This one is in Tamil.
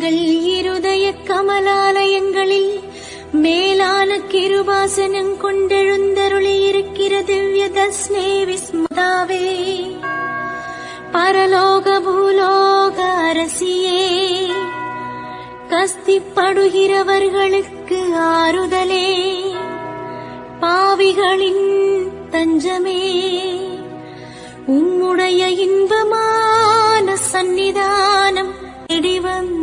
எங்கள் இருதய கமலாலயங்களில் மேலான கிருபாசனம் கொண்டெழுந்தருளி இருக்கிற திவ்ய தஸ்மே விஸ்மதாவே, பரலோக பூலோக அரசியே, கஸ்திப்படுகிறவர்களுக்கு ஆறுதலே, பாவிகளின் தஞ்சமே, உம்முடைய இன்பமான சந்நிதானம் தேடி வந்த